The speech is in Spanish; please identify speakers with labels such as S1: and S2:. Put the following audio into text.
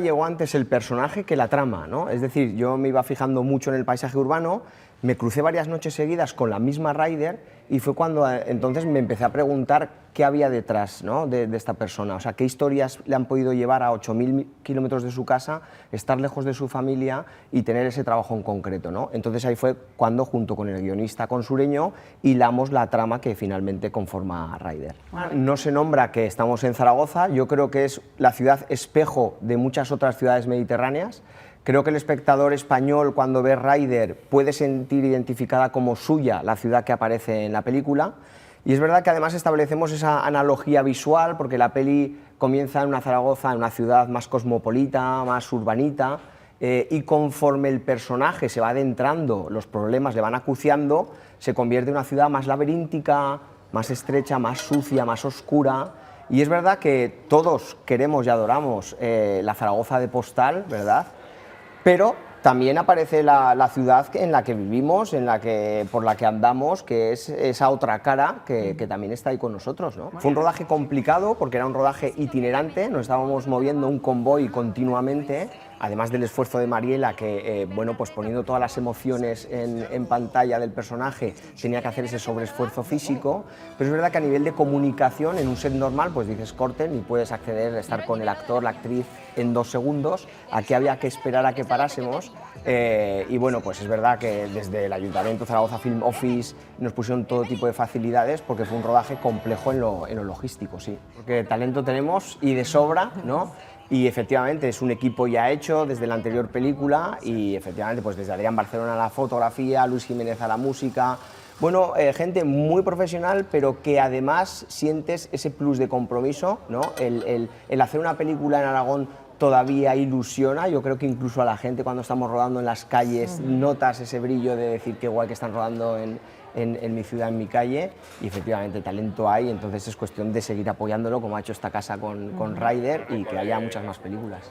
S1: Llegó antes el personaje que la trama, ¿no? Es decir, yo me iba fijando mucho en el paisaje urbano, me crucé varias noches seguidas con la misma Ryder y fue cuando entonces me empecé a preguntar qué había detrás, ¿no?, de esta persona, o sea, qué historias le han podido llevar a 8.000 kilómetros de su casa, estar lejos de su familia y tener ese trabajo en concreto, ¿no? Entonces ahí fue cuando, junto con el guionista consureño, hilamos la trama que finalmente conforma a Ryder. No se nombra que estamos en Zaragoza, yo creo que es la ciudad espejo de muchas otras ciudades mediterráneas. Creo que el espectador español, cuando ve Ryder, puede sentir identificada como suya la ciudad que aparece en la película. Y es verdad que además establecemos esa analogía visual, porque la peli comienza en una Zaragoza, en una ciudad más cosmopolita, más urbanita, y conforme el personaje se va adentrando, los problemas le van acuciando, se convierte en una ciudad más laberíntica, más estrecha, más sucia, más oscura. Y es verdad que todos queremos y adoramos la Zaragoza de Postal, ¿verdad? Pero también aparece la ciudad en la que vivimos, por la que andamos, que es esa otra cara que también está ahí con nosotros, ¿no? Fue un rodaje complicado porque era un rodaje itinerante, nos estábamos moviendo un convoy continuamente, además del esfuerzo de Mariela, que bueno, pues poniendo todas las emociones en pantalla del personaje, tenía que hacer ese sobreesfuerzo físico, pero es verdad que a nivel de comunicación, en un set normal, pues dices corten y puedes acceder a estar con el actor, la actriz en 2 segundos, aquí había que esperar a que parásemos, y bueno, pues es verdad que desde el Ayuntamiento, Zaragoza Film Office, nos pusieron todo tipo de facilidades porque fue un rodaje complejo en lo logístico, sí. Porque talento tenemos y de sobra, ¿no? Y efectivamente es un equipo ya hecho desde la anterior película y efectivamente pues desde Adrián Barcelona a la fotografía, Luis Jiménez a la música, bueno, gente muy profesional, pero que además sientes ese plus de compromiso, ¿no? El hacer una película en Aragón todavía ilusiona, yo creo que incluso a la gente cuando estamos rodando en las calles notas ese brillo de decir qué guay que están rodando en mi ciudad, en mi calle, y efectivamente talento hay, entonces es cuestión de seguir apoyándolo como ha hecho esta casa con Ryder y que haya muchas más películas.